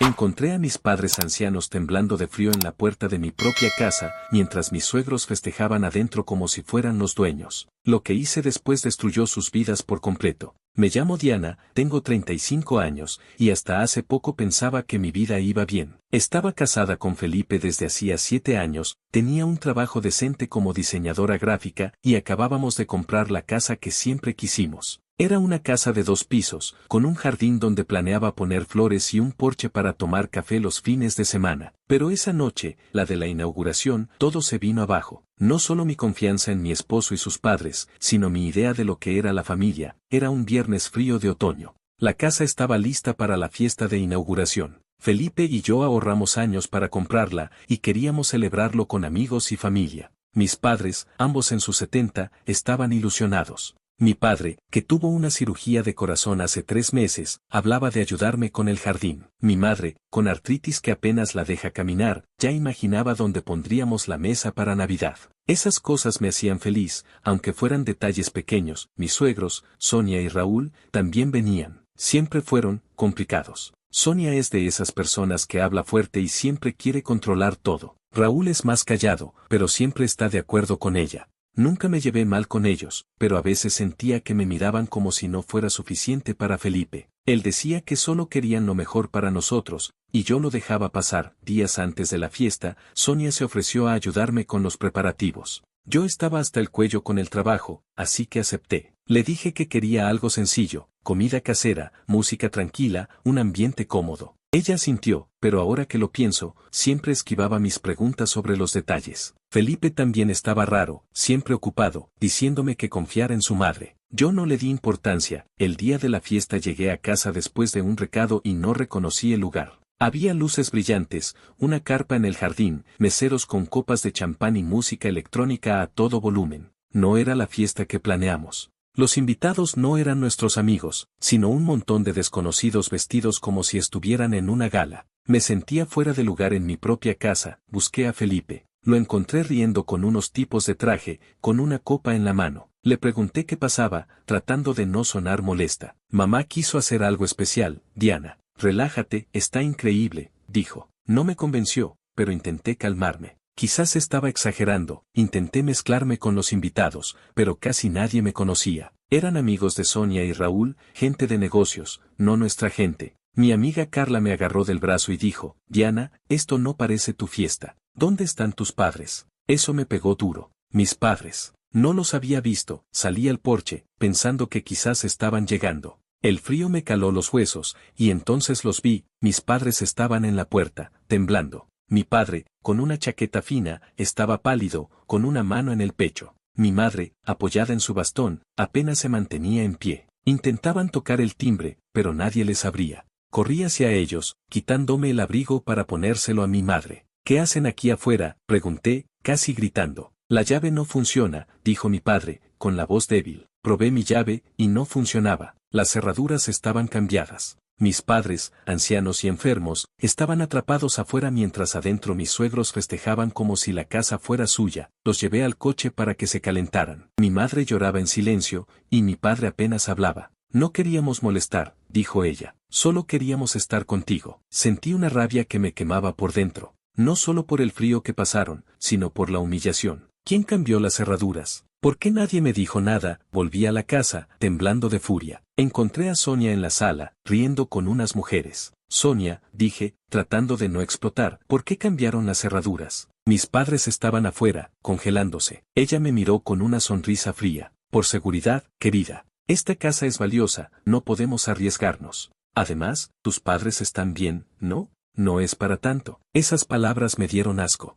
Encontré a mis padres ancianos temblando de frío en la puerta de mi propia casa, mientras mis suegros festejaban adentro como si fueran los dueños. Lo que hice después destruyó sus vidas por completo. Me llamo Diana, tengo 35 años, y hasta hace poco pensaba que mi vida iba bien. Estaba casada con Felipe desde hacía 7 años, tenía un trabajo decente como diseñadora gráfica, y acabábamos de comprar la casa que siempre quisimos. Era una casa de 2 pisos, con un jardín donde planeaba poner flores y un porche para tomar café los fines de semana. Pero esa noche, la de la inauguración, todo se vino abajo. No solo mi confianza en mi esposo y sus padres, sino mi idea de lo que era la familia. Era un viernes frío de otoño. La casa estaba lista para la fiesta de inauguración. Felipe y yo ahorramos años para comprarla, y queríamos celebrarlo con amigos y familia. Mis padres, ambos en sus 70, estaban ilusionados. Mi padre, que tuvo una cirugía de corazón hace 3 meses, hablaba de ayudarme con el jardín. Mi madre, con artritis que apenas la deja caminar, ya imaginaba dónde pondríamos la mesa para Navidad. Esas cosas me hacían feliz, aunque fueran detalles pequeños. Mis suegros, Sonia y Raúl, también venían. Siempre fueron complicados. Sonia es de esas personas que habla fuerte y siempre quiere controlar todo. Raúl es más callado, pero siempre está de acuerdo con ella. Nunca me llevé mal con ellos, pero a veces sentía que me miraban como si no fuera suficiente para Felipe. Él decía que solo querían lo mejor para nosotros, y yo lo dejaba pasar. Días antes de la fiesta, Sonia se ofreció a ayudarme con los preparativos. Yo estaba hasta el cuello con el trabajo, así que acepté. Le dije que quería algo sencillo, comida casera, música tranquila, un ambiente cómodo. Ella asintió, pero ahora que lo pienso, siempre esquivaba mis preguntas sobre los detalles. Felipe también estaba raro, siempre ocupado, diciéndome que confiara en su madre. Yo no le di importancia. El día de la fiesta llegué a casa después de un recado y no reconocí el lugar. Había luces brillantes, una carpa en el jardín, meseros con copas de champán y música electrónica a todo volumen. No era la fiesta que planeamos. Los invitados no eran nuestros amigos, sino un montón de desconocidos vestidos como si estuvieran en una gala. Me sentía fuera de lugar en mi propia casa. Busqué a Felipe. Lo encontré riendo con unos tipos de traje, con una copa en la mano. Le pregunté qué pasaba, tratando de no sonar molesta. Mamá quiso hacer algo especial. Diana, relájate, está increíble, dijo. No me convenció, pero intenté calmarme. Quizás estaba exagerando. Intenté mezclarme con los invitados, pero casi nadie me conocía. Eran amigos de Sonia y Raúl, gente de negocios, no nuestra gente. Mi amiga Carla me agarró del brazo y dijo, Diana, esto no parece tu fiesta. ¿Dónde están tus padres? Eso me pegó duro. Mis padres. No los había visto. Salí al porche, pensando que quizás estaban llegando. El frío me caló los huesos, y entonces los vi. Mis padres estaban en la puerta, temblando. Mi padre, con una chaqueta fina, estaba pálido, con una mano en el pecho. Mi madre, apoyada en su bastón, apenas se mantenía en pie. Intentaban tocar el timbre, pero nadie les abría. Corrí hacia ellos, quitándome el abrigo para ponérselo a mi madre. ¿Qué hacen aquí afuera?, pregunté, casi gritando. La llave no funciona, dijo mi padre, con la voz débil. Probé mi llave, y no funcionaba. Las cerraduras estaban cambiadas. Mis padres, ancianos y enfermos, estaban atrapados afuera mientras adentro mis suegros festejaban como si la casa fuera suya. Los llevé al coche para que se calentaran. Mi madre lloraba en silencio, y mi padre apenas hablaba. No queríamos molestar, dijo ella. Solo queríamos estar contigo. Sentí una rabia que me quemaba por dentro. No solo por el frío que pasaron, sino por la humillación. ¿Quién cambió las cerraduras? ¿Por qué nadie me dijo nada? Volví a la casa, temblando de furia. Encontré a Sonia en la sala, riendo con unas mujeres. Sonia, dije, tratando de no explotar, ¿por qué cambiaron las cerraduras? Mis padres estaban afuera, congelándose. Ella me miró con una sonrisa fría. Por seguridad, querida. Esta casa es valiosa, no podemos arriesgarnos. Además, tus padres están bien, ¿no? No es para tanto. Esas palabras me dieron asco.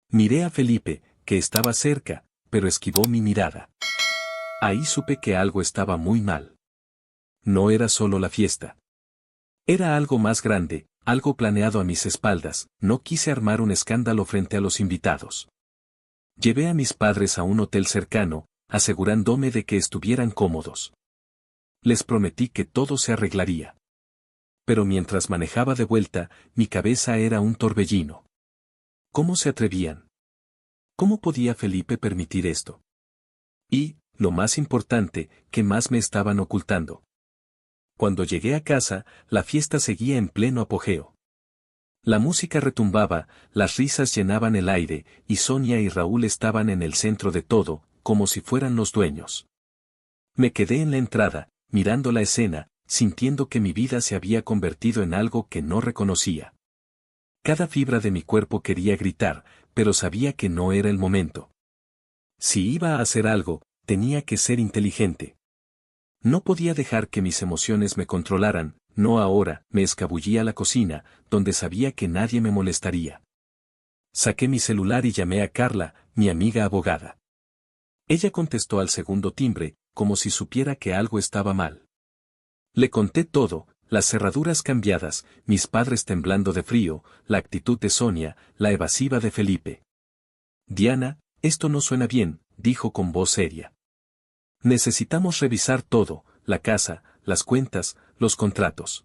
Miré a Felipe, que estaba cerca, pero esquivó mi mirada. Ahí supe que algo estaba muy mal. No era solo la fiesta. Era algo más grande, algo planeado a mis espaldas. No quise armar un escándalo frente a los invitados. Llevé a mis padres a un hotel cercano, asegurándome de que estuvieran cómodos. Les prometí que todo se arreglaría. Pero mientras manejaba de vuelta, mi cabeza era un torbellino. ¿Cómo se atrevían? ¿Cómo podía Felipe permitir esto? Y, lo más importante, ¿qué más me estaban ocultando? Cuando llegué a casa, la fiesta seguía en pleno apogeo. La música retumbaba, las risas llenaban el aire, y Sonia y Raúl estaban en el centro de todo, como si fueran los dueños. Me quedé en la entrada, mirando la escena, sintiendo que mi vida se había convertido en algo que no reconocía. Cada fibra de mi cuerpo quería gritar, pero sabía que no era el momento. Si iba a hacer algo, tenía que ser inteligente. No podía dejar que mis emociones me controlaran, no ahora. Me escabullí a la cocina, donde sabía que nadie me molestaría. Saqué mi celular y llamé a Carla, mi amiga abogada. Ella contestó al segundo timbre, como si supiera que algo estaba mal. Le conté todo, las cerraduras cambiadas, mis padres temblando de frío, la actitud de Sonia, la evasiva de Felipe. Diana, esto no suena bien, dijo con voz seria. Necesitamos revisar todo, la casa, las cuentas, los contratos.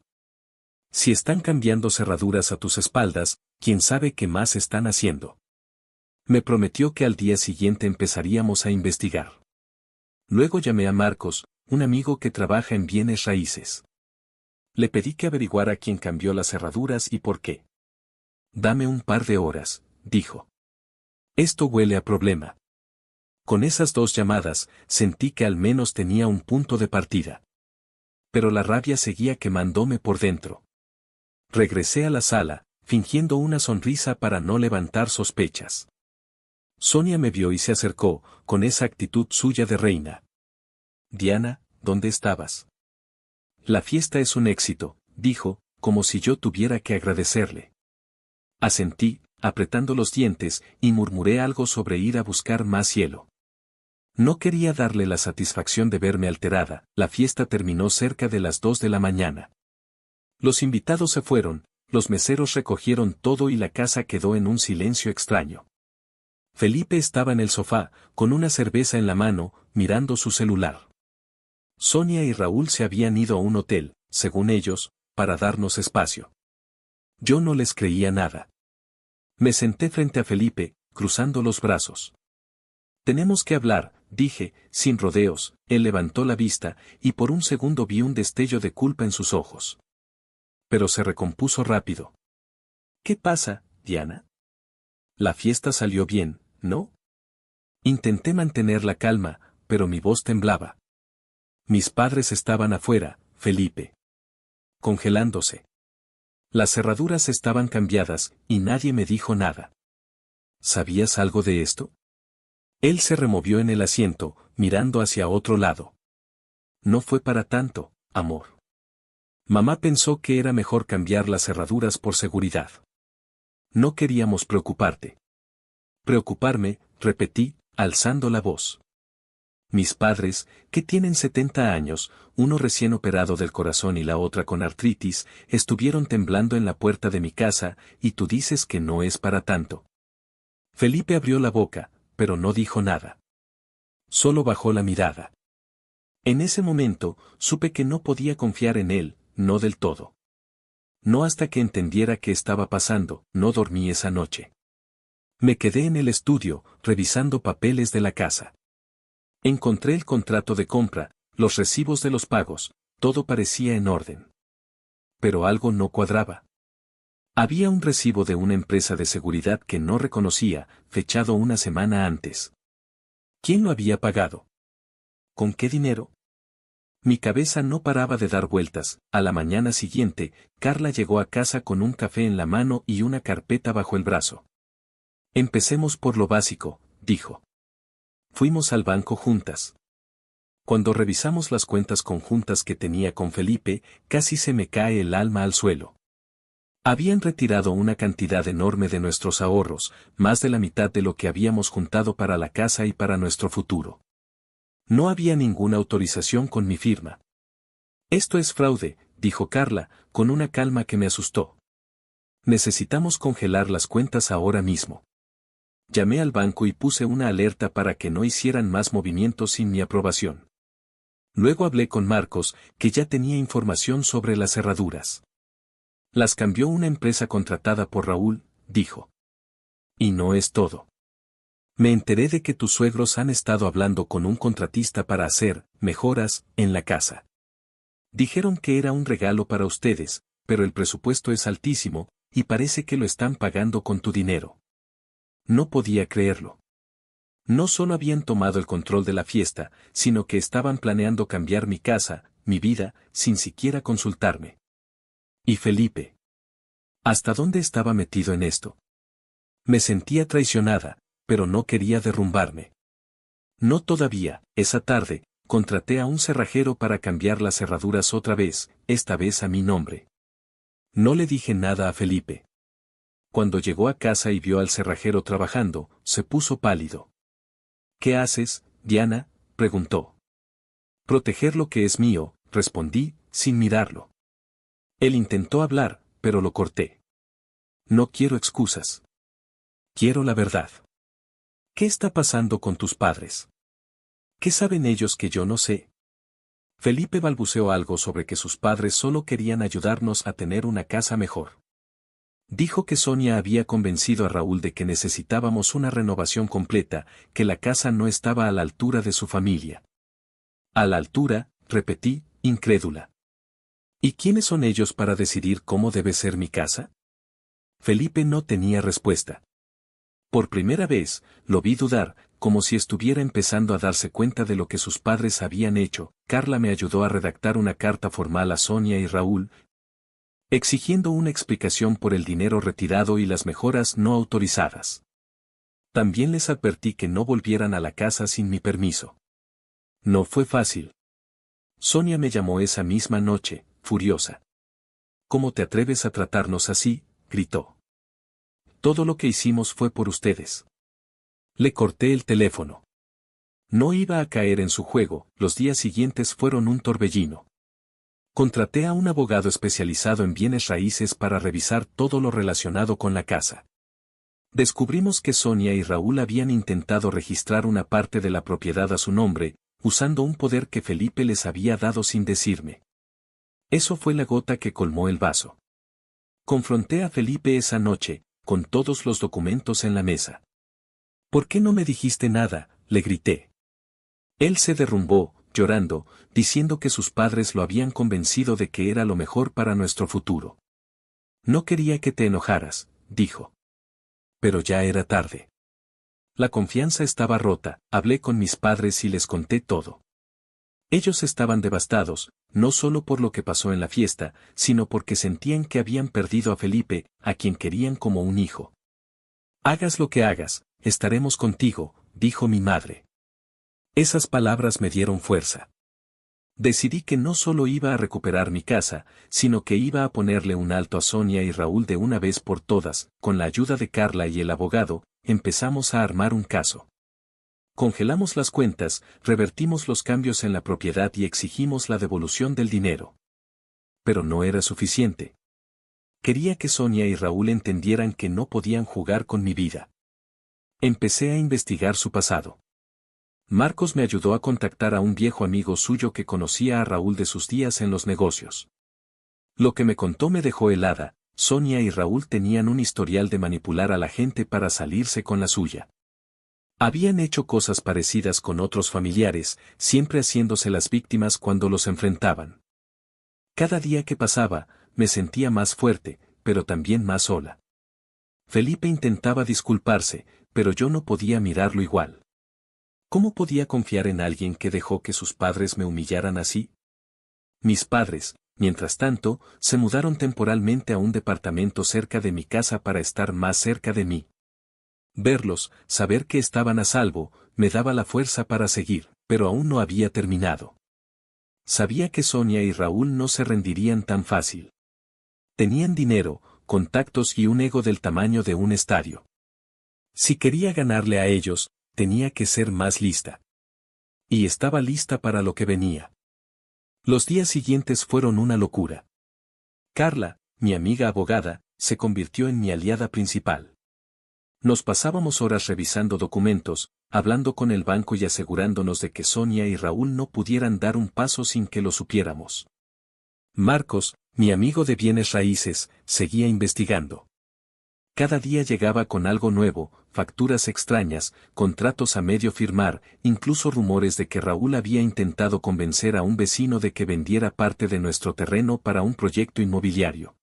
Si están cambiando cerraduras a tus espaldas, ¿quién sabe qué más están haciendo? Me prometió que al día siguiente empezaríamos a investigar. Luego llamé a Marcos, un amigo que trabaja en bienes raíces. Le pedí que averiguara quién cambió las cerraduras y por qué. Dame un par de horas, dijo. Esto huele a problema. Con esas 2 llamadas, sentí que al menos tenía un punto de partida. Pero la rabia seguía quemándome por dentro. Regresé a la sala, fingiendo una sonrisa para no levantar sospechas. Sonia me vio y se acercó, con esa actitud suya de reina. Diana, ¿dónde estabas? La fiesta es un éxito, dijo, como si yo tuviera que agradecerle. Asentí, apretando los dientes, y murmuré algo sobre ir a buscar más hielo. No quería darle la satisfacción de verme alterada. La fiesta terminó cerca de las 2 de la mañana. Los invitados se fueron, los meseros recogieron todo y la casa quedó en un silencio extraño. Felipe estaba en el sofá, con una cerveza en la mano, mirando su celular. Sonia y Raúl se habían ido a un hotel, según ellos, para darnos espacio. Yo no les creía nada. Me senté frente a Felipe, cruzando los brazos. Tenemos que hablar, dije, sin rodeos. Él levantó la vista, y por un segundo vi un destello de culpa en sus ojos. Pero se recompuso rápido. ¿Qué pasa, Diana? La fiesta salió bien, ¿no? Intenté mantener la calma, pero mi voz temblaba. Mis padres estaban afuera, Felipe. Congelándose. Las cerraduras estaban cambiadas, y nadie me dijo nada. ¿Sabías algo de esto? Él se removió en el asiento, mirando hacia otro lado. No fue para tanto, amor. Mamá pensó que era mejor cambiar las cerraduras por seguridad. No queríamos preocuparte. Preocuparme, repetí, alzando la voz. Mis padres, que tienen 70 años, uno recién operado del corazón y la otra con artritis, estuvieron temblando en la puerta de mi casa, y tú dices que no es para tanto. Felipe abrió la boca, pero no dijo nada. Solo bajó la mirada. En ese momento, supe que no podía confiar en él, no del todo. No hasta que entendiera qué estaba pasando. No dormí esa noche. Me quedé en el estudio, revisando papeles de la casa. Encontré el contrato de compra, los recibos de los pagos, todo parecía en orden. Pero algo no cuadraba. Había un recibo de una empresa de seguridad que no reconocía, fechado una semana antes. ¿Quién lo había pagado? ¿Con qué dinero? Mi cabeza no paraba de dar vueltas. A la mañana siguiente, Carla llegó a casa con un café en la mano y una carpeta bajo el brazo. Empecemos por lo básico, dijo. Fuimos al banco juntas. Cuando revisamos las cuentas conjuntas que tenía con Felipe, casi se me cae el alma al suelo. Habían retirado una cantidad enorme de nuestros ahorros, más de la mitad de lo que habíamos juntado para la casa y para nuestro futuro. No había ninguna autorización con mi firma. Esto es fraude, dijo Carla, con una calma que me asustó. Necesitamos congelar las cuentas ahora mismo. Llamé al banco y puse una alerta para que no hicieran más movimientos sin mi aprobación. Luego hablé con Marcos, que ya tenía información sobre las cerraduras. Las cambió una empresa contratada por Raúl, dijo. Y no es todo. Me enteré de que tus suegros han estado hablando con un contratista para hacer mejoras en la casa. Dijeron que era un regalo para ustedes, pero el presupuesto es altísimo, y parece que lo están pagando con tu dinero. No podía creerlo. No solo habían tomado el control de la fiesta, sino que estaban planeando cambiar mi casa, mi vida, sin siquiera consultarme. ¿Y Felipe? ¿Hasta dónde estaba metido en esto? Me sentía traicionada, pero no quería derrumbarme. No todavía. Esa tarde, contraté a un cerrajero para cambiar las cerraduras otra vez, esta vez a mi nombre. No le dije nada a Felipe. Cuando llegó a casa y vio al cerrajero trabajando, se puso pálido. ¿Qué haces, Diana?, preguntó. Proteger lo que es mío, respondí, sin mirarlo. Él intentó hablar, pero lo corté. No quiero excusas. Quiero la verdad. ¿Qué está pasando con tus padres? ¿Qué saben ellos que yo no sé? Felipe balbuceó algo sobre que sus padres solo querían ayudarnos a tener una casa mejor. Dijo que Sonia había convencido a Raúl de que necesitábamos una renovación completa, que la casa no estaba a la altura de su familia. A la altura, repetí, incrédula. ¿Y quiénes son ellos para decidir cómo debe ser mi casa? Felipe no tenía respuesta. Por primera vez, lo vi dudar, como si estuviera empezando a darse cuenta de lo que sus padres habían hecho. Carla me ayudó a redactar una carta formal a Sonia y Raúl, exigiendo una explicación por el dinero retirado y las mejoras no autorizadas. También les advertí que no volvieran a la casa sin mi permiso. No fue fácil. Sonia me llamó esa misma noche, furiosa. ¿Cómo te atreves a tratarnos así?, gritó. Todo lo que hicimos fue por ustedes. Le corté el teléfono. No iba a caer en su juego. Los días siguientes fueron un torbellino. Contraté a un abogado especializado en bienes raíces para revisar todo lo relacionado con la casa. Descubrimos que Sonia y Raúl habían intentado registrar una parte de la propiedad a su nombre, usando un poder que Felipe les había dado sin decirme. Eso fue la gota que colmó el vaso. Confronté a Felipe esa noche, con todos los documentos en la mesa. ¿Por qué no me dijiste nada?, le grité. Él se derrumbó, llorando, diciendo que sus padres lo habían convencido de que era lo mejor para nuestro futuro. No quería que te enojaras, dijo. Pero ya era tarde. La confianza estaba rota. Hablé con mis padres y les conté todo. Ellos estaban devastados, no solo por lo que pasó en la fiesta, sino porque sentían que habían perdido a Felipe, a quien querían como un hijo. Hagas lo que hagas, estaremos contigo, dijo mi madre. Esas palabras me dieron fuerza. Decidí que no solo iba a recuperar mi casa, sino que iba a ponerle un alto a Sonia y Raúl de una vez por todas. Con la ayuda de Carla y el abogado, empezamos a armar un caso. Congelamos las cuentas, revertimos los cambios en la propiedad y exigimos la devolución del dinero. Pero no era suficiente. Quería que Sonia y Raúl entendieran que no podían jugar con mi vida. Empecé a investigar su pasado. Marcos me ayudó a contactar a un viejo amigo suyo que conocía a Raúl de sus días en los negocios. Lo que me contó me dejó helada. Sonia y Raúl tenían un historial de manipular a la gente para salirse con la suya. Habían hecho cosas parecidas con otros familiares, siempre haciéndose las víctimas cuando los enfrentaban. Cada día que pasaba, me sentía más fuerte, pero también más sola. Felipe intentaba disculparse, pero yo no podía mirarlo igual. ¿Cómo podía confiar en alguien que dejó que sus padres me humillaran así? Mis padres, mientras tanto, se mudaron temporalmente a un departamento cerca de mi casa para estar más cerca de mí. Verlos, saber que estaban a salvo, me daba la fuerza para seguir, pero aún no había terminado. Sabía que Sonia y Raúl no se rendirían tan fácil. Tenían dinero, contactos y un ego del tamaño de un estadio. Si quería ganarle a ellos, tenía que ser más lista. Y estaba lista para lo que venía. Los días siguientes fueron una locura. Carla, mi amiga abogada, se convirtió en mi aliada principal. Nos pasábamos horas revisando documentos, hablando con el banco y asegurándonos de que Sonia y Raúl no pudieran dar un paso sin que lo supiéramos. Marcos, mi amigo de bienes raíces, seguía investigando. Cada día llegaba con algo nuevo, facturas extrañas, contratos a medio firmar, incluso rumores de que Raúl había intentado convencer a un vecino de que vendiera parte de nuestro terreno para un proyecto inmobiliario.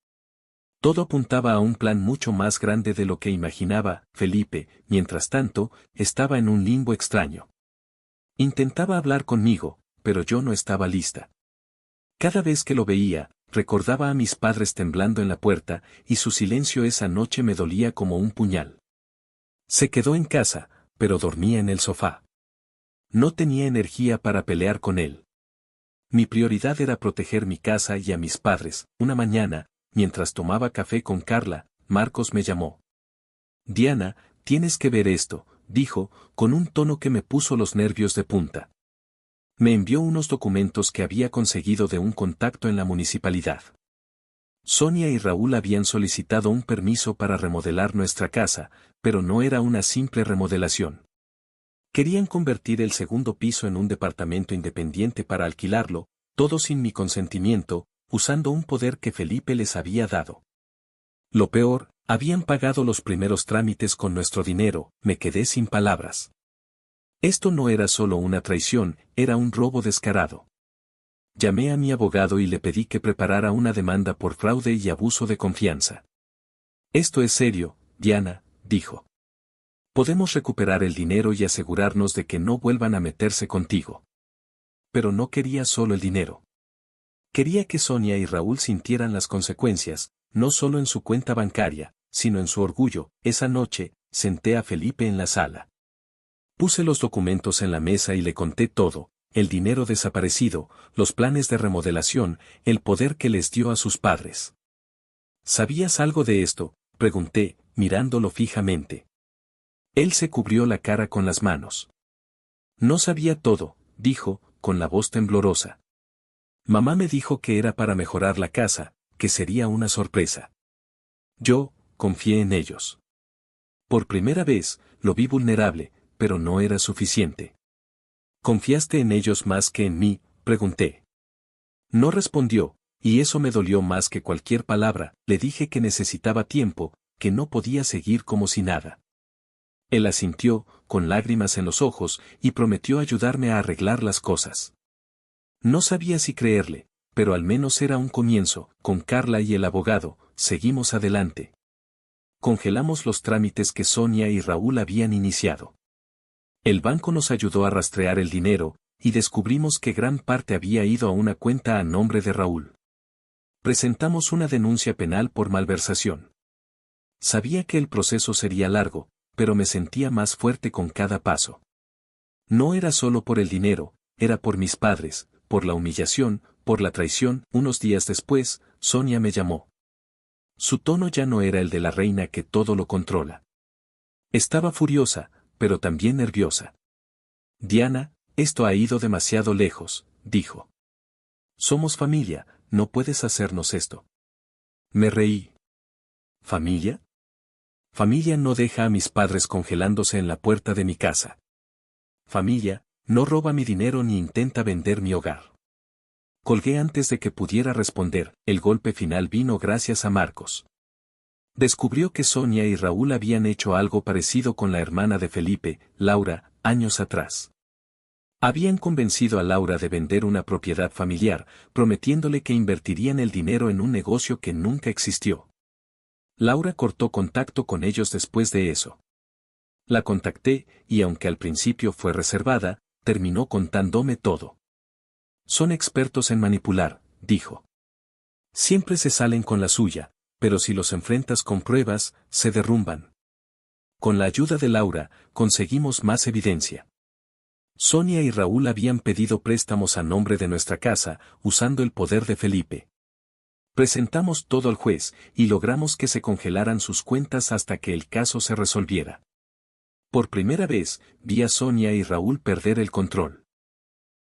Todo apuntaba a un plan mucho más grande de lo que imaginaba. Felipe, mientras tanto, estaba en un limbo extraño. Intentaba hablar conmigo, pero yo no estaba lista. Cada vez que lo veía, recordaba a mis padres temblando en la puerta, y su silencio esa noche me dolía como un puñal. Se quedó en casa, pero dormía en el sofá. No tenía energía para pelear con él. Mi prioridad era proteger mi casa y a mis padres. Una mañana, mientras tomaba café con Carla, Marcos me llamó. Diana, tienes que ver esto, dijo, con un tono que me puso los nervios de punta. Me envió unos documentos que había conseguido de un contacto en la municipalidad. Sonia y Raúl habían solicitado un permiso para remodelar nuestra casa, pero no era una simple remodelación. Querían convertir el segundo piso en un departamento independiente para alquilarlo, todo sin mi consentimiento, usando un poder que Felipe les había dado. Lo peor, habían pagado los primeros trámites con nuestro dinero. Me quedé sin palabras. Esto no era solo una traición, era un robo descarado. Llamé a mi abogado y le pedí que preparara una demanda por fraude y abuso de confianza. Esto es serio, Diana, dijo. Podemos recuperar el dinero y asegurarnos de que no vuelvan a meterse contigo. Pero no quería solo el dinero. Quería que Sonia y Raúl sintieran las consecuencias, no solo en su cuenta bancaria, sino en su orgullo. Esa noche, senté a Felipe en la sala. Puse los documentos en la mesa y le conté todo, el dinero desaparecido, los planes de remodelación, el poder que les dio a sus padres. ¿Sabías algo de esto?, pregunté, mirándolo fijamente. Él se cubrió la cara con las manos. No sabía todo, dijo, con la voz temblorosa. Mamá me dijo que era para mejorar la casa, que sería una sorpresa. Yo, confié en ellos. Por primera vez, lo vi vulnerable, pero no era suficiente. ¿Confiaste en ellos más que en mí?, pregunté. No respondió, y eso me dolió más que cualquier palabra. Le dije que necesitaba tiempo, que no podía seguir como si nada. Él asintió, con lágrimas en los ojos, y prometió ayudarme a arreglar las cosas. No sabía si creerle, pero al menos era un comienzo. Con Carla y el abogado, seguimos adelante. Congelamos los trámites que Sonia y Raúl habían iniciado. El banco nos ayudó a rastrear el dinero, y descubrimos que gran parte había ido a una cuenta a nombre de Raúl. Presentamos una denuncia penal por malversación. Sabía que el proceso sería largo, pero me sentía más fuerte con cada paso. No era solo por el dinero, era por mis padres, por la humillación, por la traición. Unos días después, Sonia me llamó. Su tono ya no era el de la reina que todo lo controla. Estaba furiosa, pero también nerviosa. Diana, esto ha ido demasiado lejos, dijo. Somos familia, no puedes hacernos esto. Me reí. ¿Familia? Familia no deja a mis padres congelándose en la puerta de mi casa. Familia, no roba mi dinero ni intenta vender mi hogar. Colgué antes de que pudiera responder. El golpe final vino gracias a Marcos. Descubrió que Sonia y Raúl habían hecho algo parecido con la hermana de Felipe, Laura, años atrás. Habían convencido a Laura de vender una propiedad familiar, prometiéndole que invertirían el dinero en un negocio que nunca existió. Laura cortó contacto con ellos después de eso. La contacté, y aunque al principio fue reservada, terminó contándome todo. Son expertos en manipular, dijo. Siempre se salen con la suya, pero si los enfrentas con pruebas, se derrumban. Con la ayuda de Laura, conseguimos más evidencia. Sonia y Raúl habían pedido préstamos a nombre de nuestra casa, usando el poder de Felipe. Presentamos todo al juez, y logramos que se congelaran sus cuentas hasta que el caso se resolviera. Por primera vez, vi a Sonia y Raúl perder el control.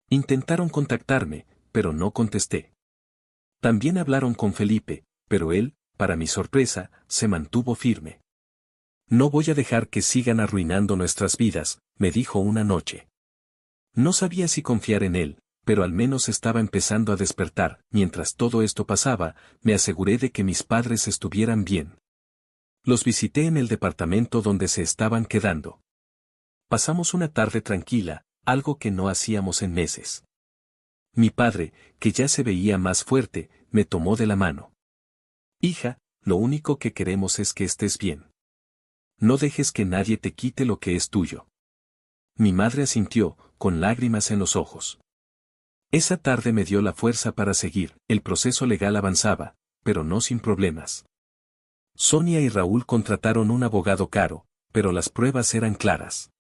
Intentaron contactarme, pero no contesté. También hablaron con Felipe, pero él, para mi sorpresa, se mantuvo firme. No voy a dejar que sigan arruinando nuestras vidas, me dijo una noche. No sabía si confiar en él, pero al menos estaba empezando a despertar. Mientras todo esto pasaba, me aseguré de que mis padres estuvieran bien. Los visité en el departamento donde se estaban quedando. Pasamos una tarde tranquila, algo que no hacíamos en meses. Mi padre, que ya se veía más fuerte, me tomó de la mano. Hija, lo único que queremos es que estés bien. No dejes que nadie te quite lo que es tuyo. Mi madre asintió, con lágrimas en los ojos. Esa tarde me dio la fuerza para seguir. El proceso legal avanzaba, pero no sin problemas. Sonia y Raúl contrataron un abogado caro, pero las pruebas eran claras.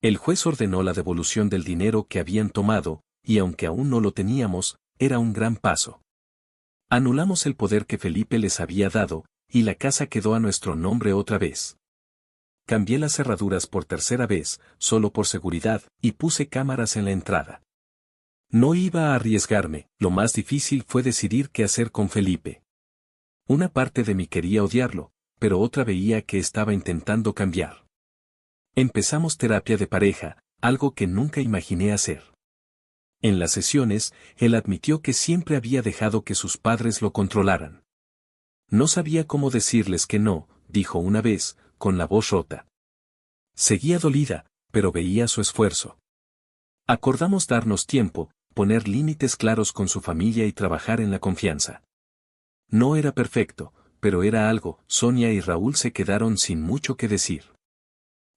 El juez ordenó la devolución del dinero que habían tomado, y aunque aún no lo teníamos, era un gran paso. Anulamos el poder que Felipe les había dado, y la casa quedó a nuestro nombre otra vez. Cambié las cerraduras por tercera vez, solo por seguridad, y puse cámaras en la entrada. No iba a arriesgarme, lo más difícil fue decidir qué hacer con Felipe. Una parte de mí quería odiarlo, pero otra veía que estaba intentando cambiar. Empezamos terapia de pareja, algo que nunca imaginé hacer. En las sesiones, él admitió que siempre había dejado que sus padres lo controlaran. No sabía cómo decirles que no, dijo una vez, con la voz rota. Seguía dolida, pero veía su esfuerzo. Acordamos darnos tiempo, poner límites claros con su familia y trabajar en la confianza. No era perfecto, pero era algo. Sonia y Raúl se quedaron sin mucho que decir.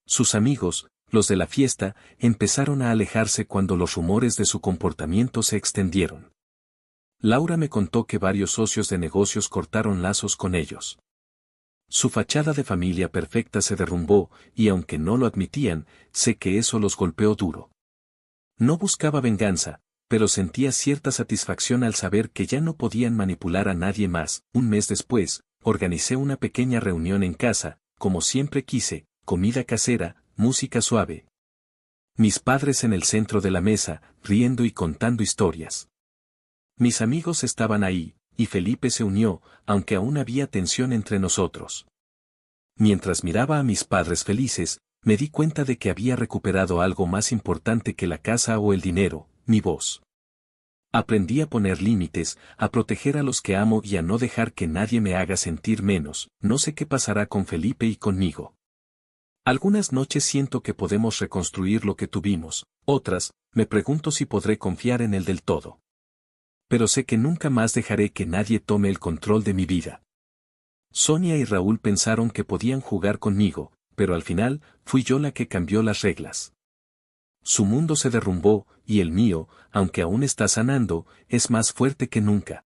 Sus amigos, los de la fiesta, empezaron a alejarse cuando los rumores de su comportamiento se extendieron. Laura me contó que varios socios de negocios cortaron lazos con ellos. Su fachada de familia perfecta se derrumbó, y aunque no lo admitían, sé que eso los golpeó duro. No buscaba venganza, pero sentía cierta satisfacción al saber que ya no podían manipular a nadie más. Un mes después, organicé una pequeña reunión en casa, como siempre quise, comida casera, música suave. Mis padres en el centro de la mesa, riendo y contando historias. Mis amigos estaban ahí, y Felipe se unió, aunque aún había tensión entre nosotros. Mientras miraba a mis padres felices, me di cuenta de que había recuperado algo más importante que la casa o el dinero, mi voz. Aprendí a poner límites, a proteger a los que amo y a no dejar que nadie me haga sentir menos. No sé qué pasará con Felipe y conmigo. Algunas noches siento que podemos reconstruir lo que tuvimos, otras, me pregunto si podré confiar en él del todo. Pero sé que nunca más dejaré que nadie tome el control de mi vida. Sonia y Raúl pensaron que podían jugar conmigo, pero al final, fui yo la que cambió las reglas. Su mundo se derrumbó, y el mío, aunque aún está sanando, es más fuerte que nunca.